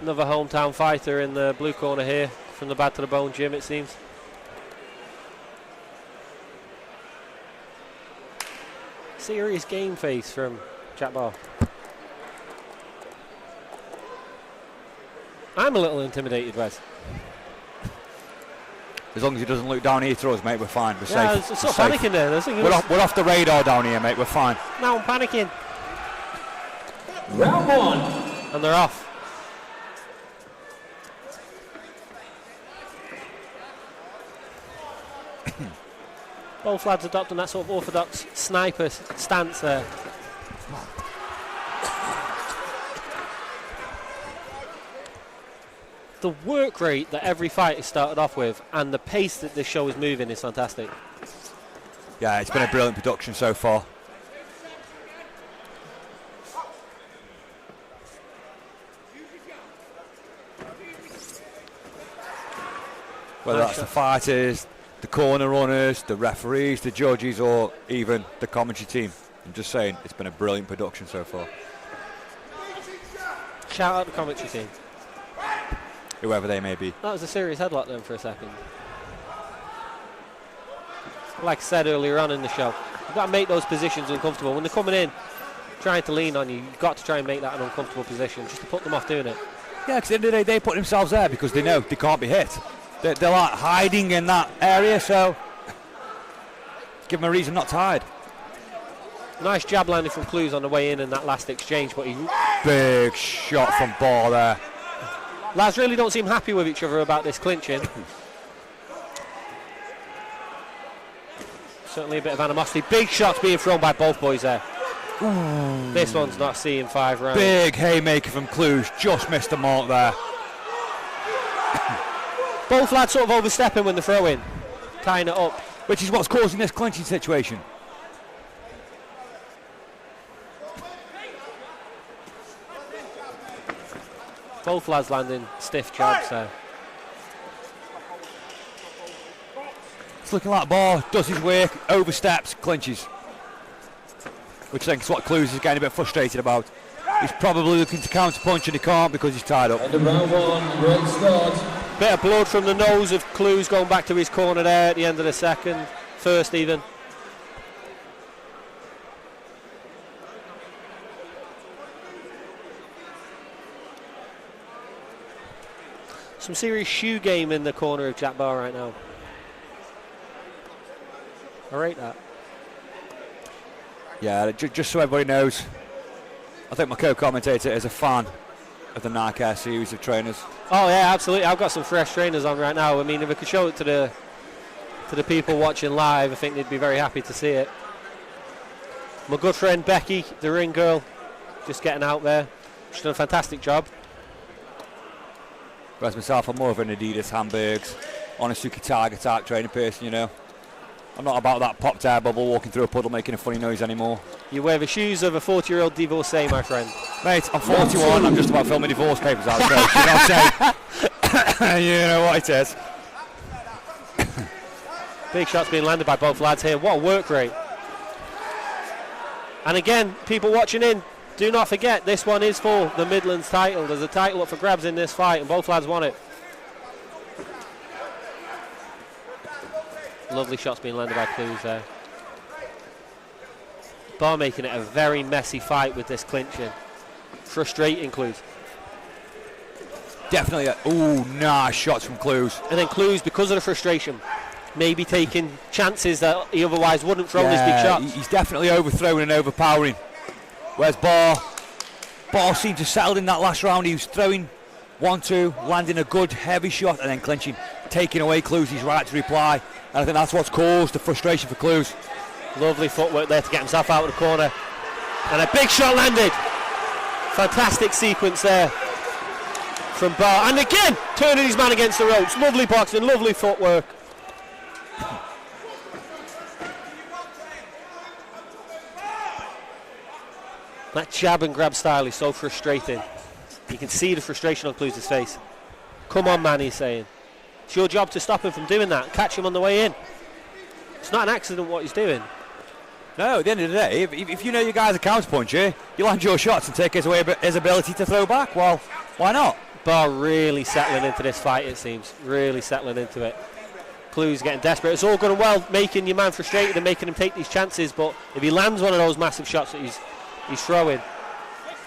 Another hometown fighter in the blue corner here from the Bad to the Bone gym, it seems. Serious game face from Jack Barr. I'm a little intimidated, Wes. As long as he doesn't look down here to us, mate, we're fine. We're safe. There's sort of panicking there. We're off the radar down here, mate. We're fine. Now I'm panicking. Round 1. And they're off. Both lads adopting that sort of orthodox sniper stance there. The work rate that every fight is started off with and the pace that this show is moving is fantastic. Yeah, it's been a brilliant production so far. Whether that's the fighters, the corner runners, the referees, the judges, or even the commentary team. I'm just saying, it's been a brilliant production so far. Shout out the commentary team. Whoever they may be. That was a serious headlock then for a second. Like I said earlier on in the show, you've got to make those positions uncomfortable. When they're coming in, trying to lean on you, you've got to try and make that an uncomfortable position, just to put them off doing it. Yeah, because at the end of the day, they put themselves there because they know they can't be hit. They're like hiding in that area, so give them a reason not to hide. Nice jab landing from Clews on the way in that last exchange, but he... Big shot from Barr there. Lads really don't seem happy with each other about this clinching. Certainly a bit of animosity. Big shots being thrown by both boys there. Ooh. This one's not seeing 5 rounds. Big haymaker from Clews, just missed the mark there. Both lads sort of overstepping when they're throwing, tying it up. Which is what's causing this clinching situation. Both lads landing stiff jabs there. It's looking like Barr does his work, oversteps, clinches. Which I think is what Clews is getting a bit frustrated about. He's probably looking to counter punch and he can't because he's tied up. End of round 1, great start. Bit of blood from the nose of Clews going back to his corner there at the end of the second. First even. Some serious shoe game in the corner of Jack Barr right now. I rate that. Yeah, just so everybody knows, I think my co-commentator is a fan of the Nike Air series of trainers. Oh yeah, absolutely. I've got some fresh trainers on right now. I mean, if I could show it to the people watching live, I think they'd be very happy to see it. My good friend Becky, the ring girl, just getting out there. She's done a fantastic job. Whereas myself, I'm more of an Adidas, Hamburgs, Onitsuka Tiger type training person, you know. I'm not about that popped air bubble walking through a puddle making a funny noise anymore. You wear the shoes of a 40-year-old divorcee, my friend. Mate, I'm 41, I'm just about filming divorce papers out, so you know what I'm saying? You know what it is. Big shots being landed by both lads here. What a work rate. And again, people watching in, do not forget, this one is for the Midlands title. There's a title up for grabs in this fight, and both lads want it. Lovely shots being landed by Clews there. Barr making it a very messy fight with this clinching. Frustrating Clews. Definitely. Ooh, nice shots from Clews. And then Clews, because of the frustration, maybe taking chances that he otherwise wouldn't throw his big shots. He's definitely overthrowing and overpowering. Whereas Barr seemed to settle in that last round. He was throwing 1-2, landing a good heavy shot and then clinching, taking away Clews' right to reply. And I think that's what's caused the frustration for Clews. Lovely footwork there to get himself out of the corner. And a big shot landed. Fantastic sequence there from Barr. And again, turning his man against the ropes. Lovely boxing, lovely footwork. That jab and grab style is so frustrating. You can see the frustration on Clews' face. Come on, man, he's saying. It's your job to stop him from doing that. Catch him on the way in. It's not an accident what he's doing. No, at the end of the day, if you know your guy's a counter puncher, you land your shots and take away his ability to throw back. Well, why not? Bare really settling into this fight, it seems. Really settling into it. Clews getting desperate. It's all good and well making your man frustrated and making him take these chances, but if he lands one of those massive shots that he's throwing,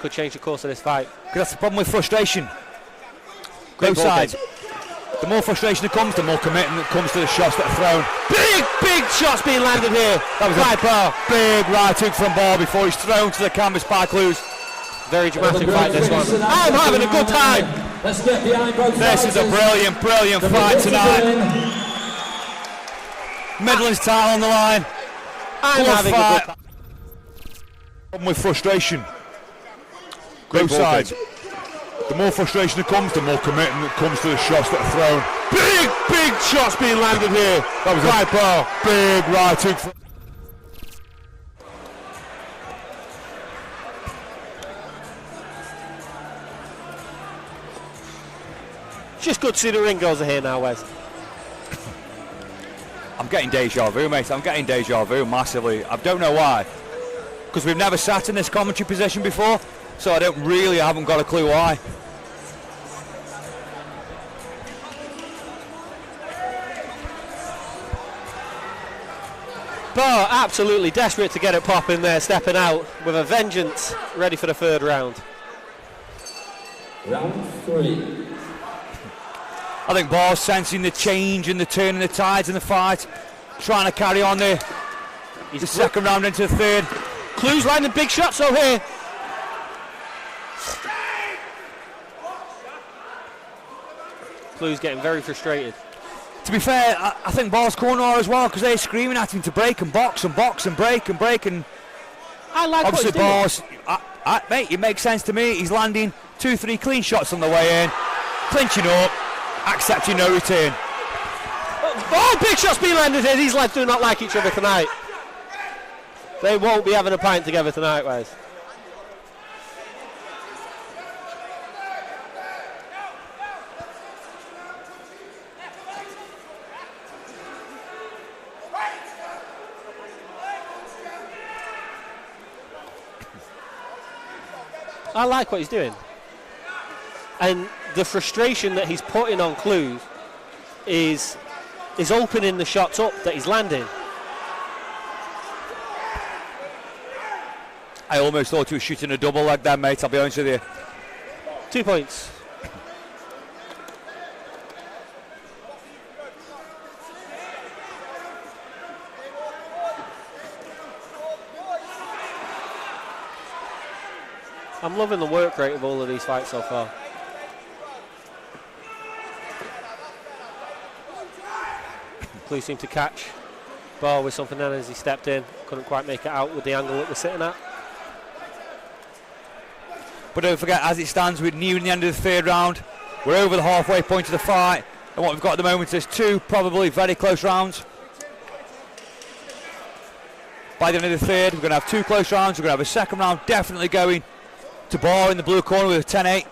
could change the course of this fight. Because that's the problem with frustration. Great Both sides. The more frustration that comes, the more commitment that comes to the shots that are thrown. Big shots being landed here. That was by Bare. Big right hook from Bare before he's thrown to the canvas by Clews. Very dramatic fight, this one. I'm having a good time. Let's get behind both This is a brilliant fight tonight. Midland's title on the line. I'm having a good time. Problem with frustration. Both sides. The more frustration that comes, the more commitment that comes to the shots that are thrown. Big shots being landed here. That was by Bare. Big right hook. Just good to see the ring girls are here now, Wes. I'm getting deja vu, mate. I'm getting deja vu massively. I don't know why. Because we've never sat in this commentary position before, so I haven't got a clue why. Bare absolutely desperate to get it popping there, stepping out with a vengeance, ready for the third round. Round 3. I think Bare's sensing the change and the turn and the tides in the fight, trying to carry on the second round into the third. Clews landing big shots though here. Clews getting very frustrated. To be fair, I think Bare's corner are as well, because they're screaming at him to break and box and box and break and break, and I like obviously what he's Bare's, mate, it makes sense to me. He's landing 2-3 clean shots on the way in, clinching up, accepting no return. Oh, big shots being landed here. These lads do not like each other tonight. They won't be having a pint together tonight, Wes. I like what he's doing. And the frustration that he's putting on Clews is opening the shots up that he's landing. I almost thought he was shooting a double leg there, mate, I'll be honest with you. 2 points. I'm loving the work rate of all of these fights so far. Clews seemed to catch Bare with something then as he stepped in. Couldn't quite make it out with the angle that we're sitting at. But don't forget, as it stands, we're nearing the end of the third round. We're over the halfway point of the fight. And what we've got at the moment is 2 probably very close rounds. By the end of the third, we're going to have 2 close rounds. We're going to have a second round definitely going to Bare in the blue corner with a 10-8.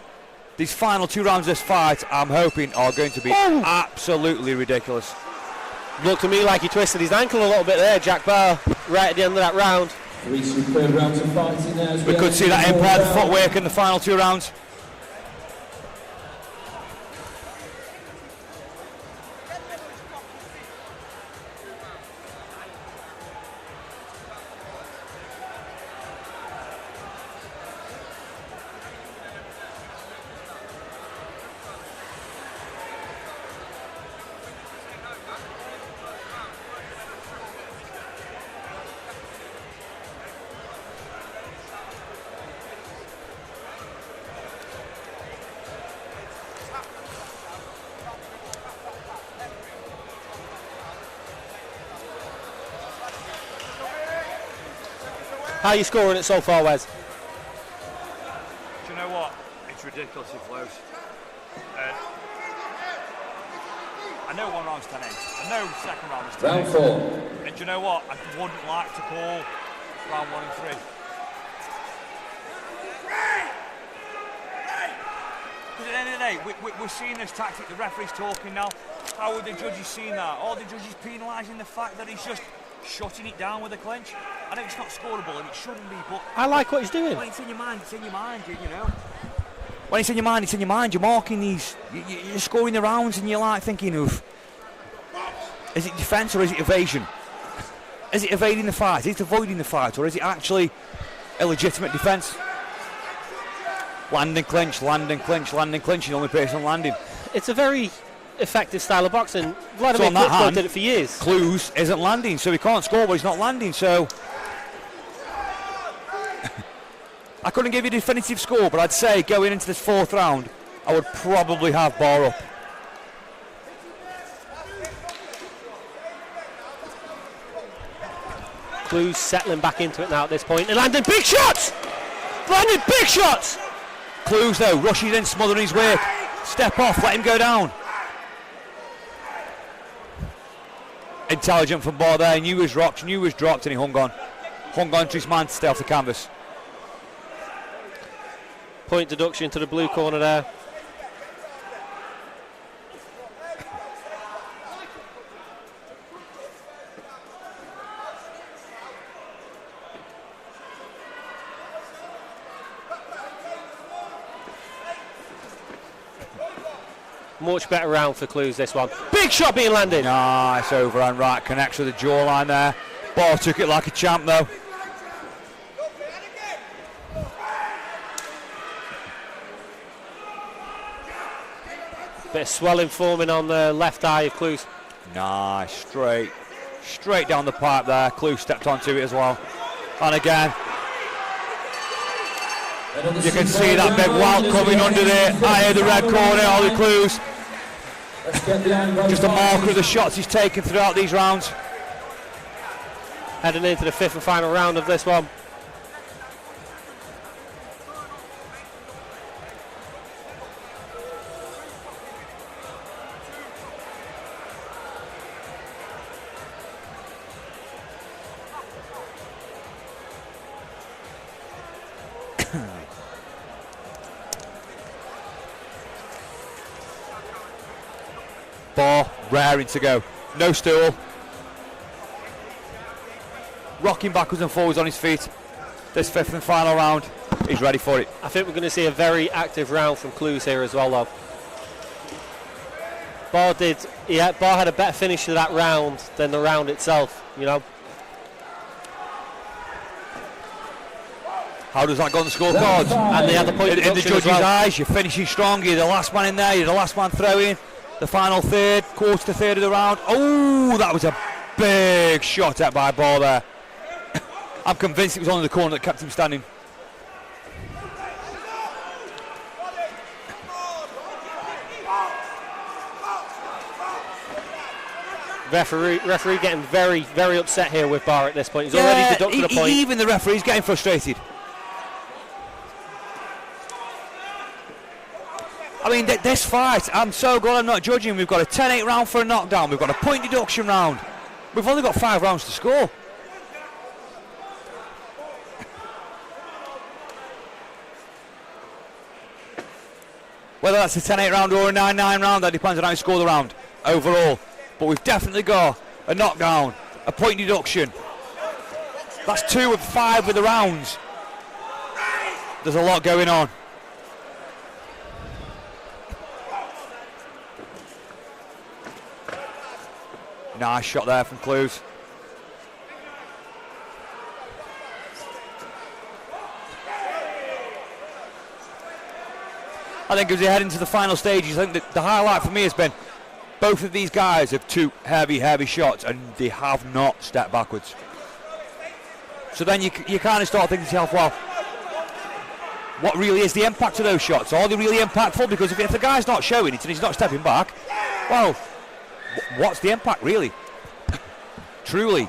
These final 2 rounds of this fight, I'm hoping, are going to be absolutely ridiculous. Looked to me like he twisted his ankle a little bit there, Jack Bare, right at the end of that round. 3 superb rounds of fighting now. We could see that implied footwork in the final 2 rounds. How are you scoring it so far, Wes? Do you know what? It's ridiculously close. I know one round's 10-8. I know the second round is 10-8. Round 4. And do you know what? I wouldn't like to call round 1 and 3. Because at the end of the day, we're seeing this tactic. The referee's talking now. How would the judges seen that? Are the judges penalising the fact that he's just shutting it down with a clinch? I know it's not scoreable and it shouldn't be, but I like what he's doing. well, it's in your mind, you know. when it's in your mind, it's in your mind. You're marking these, you're scoring the rounds, and you're like thinking of, is it defence or is it evasion? Is it evading the fight? Is it avoiding the fight? Or is it actually a legitimate defence? Landing clinch, landing clinch, landing clinch, the only person landing. It's a very effective style of boxing. Vladimir So on that Klitschko hand, did it for years. Clews isn't landing, so he can't score, but he's not landing, so I couldn't give you a definitive score, but I'd say going into this 4th round, I would probably have Bare up. Clews settling back into it now at this point. They're landing big shots! Landing big shots! Clews though, rushing in, smothering his way. Step off, let him go down. Intelligent from Bare there, he knew he was rocked, knew he was dropped, and he hung on. Hung on to his man to stay off the canvas. Point deduction to the blue corner there. Much better round for Clews this one. Big shot being landed. Nice overhand right, connects with the jawline there. Bare took it like a champ though. Bit of swelling forming on the left eye of Clews. Nice, straight down the pipe there. Clews stepped onto it as well. And again, you can see that big welt coming under the eye of the red corner, Ollie Clews. Just a marker of the shots he's taken throughout these rounds. Heading into the 5th and final round of this one. Bare raring to go. No stool. Rocking backwards and forwards on his feet. This 5th and final round. He's ready for it. I think we're going to see a very active round from Clews here as well, though. Bare had a better finish to that round than the round itself, you know. How does that go on the scorecards? And they had the point in the deduction judges' as well. eyes, you're finishing strong, you're the last man in there, you're the last man throwing. The final third, quarter to third of the round. Oh, that was a big shot at by Bare there. I'm convinced it was only the corner that kept him standing. Referee getting very, very upset here with Bare at this point. He's already deducted a point. Even the referee's getting frustrated. I mean, this fight, I'm so glad I'm not judging. We've got a 10-8 round for a knockdown. We've got a point deduction round. We've only got 5 rounds to score. Whether that's a 10-8 round or a 9-9 round, that depends on how you score the round overall. But we've definitely got a knockdown, a point deduction. That's 2 of 5 with the rounds. There's a lot going on. Nice shot there from Clews. I think as we head into the final stages, I think that the highlight for me has been both of these guys have 2 heavy shots and they have not stepped backwards. So then you kind of start thinking to yourself, well, what really is the impact of those shots? Are they really impactful? Because if the guy's not showing it and he's not stepping back, well, what's the impact really? Truly,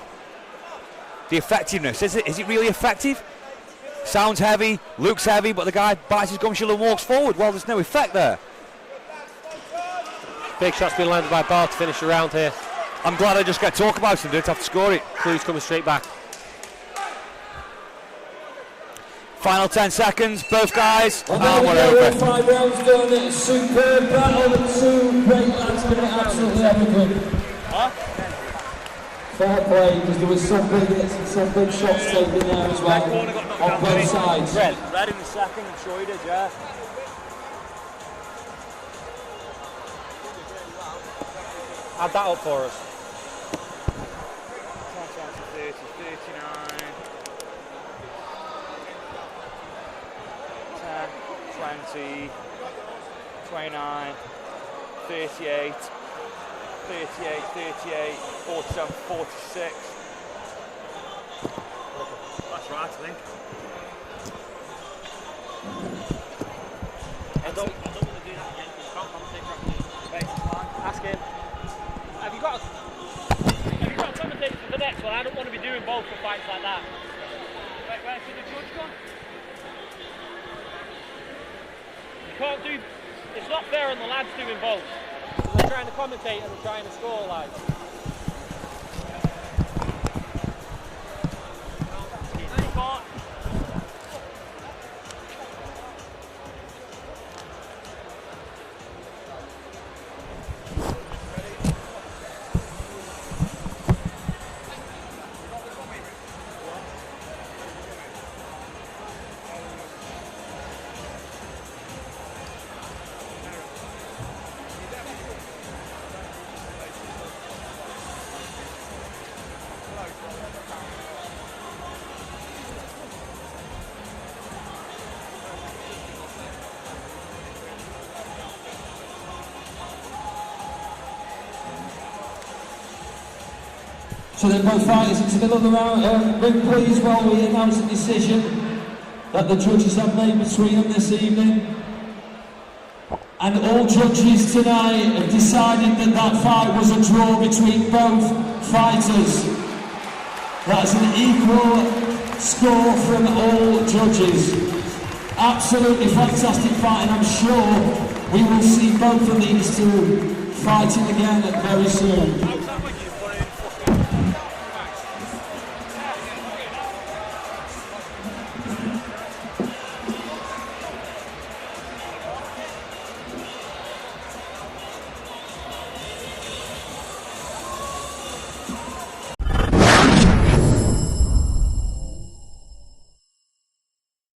the effectiveness, is it really effective? Sounds heavy, looks heavy, but the guy bites his gum shield and walks forward. Well, there's no effect there. Big shots being landed by Bare to finish the round here. I'm glad I just got to talk about it and didn't have to score it. Clews coming straight back. Final 10 seconds, both guys, And and we're there we over. go, 5 rounds done. Superb battle. 2 great lads, been absolutely epic. Fair play, because there was some big shots taken there as well on both sides. Red in the second, I'm sure he did, yeah. Add that up for us. 30, 39, 10, 20, 29, 38, 47, 46. That's right, I think. I don't want to do that again because can't commentate properly. Ask him. Have you got a commentator for the next one? I don't want to be doing both for fights like that. Where's the judge gone? You can't do. It's not fair on the lads doing both. They're trying to commentate and they're trying to score like. So then both fighters into the middle of the ring, please, while we announce the decision that the judges have made between them this evening. And all judges tonight have decided that that fight was a draw between both fighters. That's an equal score from all judges. Absolutely fantastic fight, and I'm sure we will see both of these two fighting again very soon.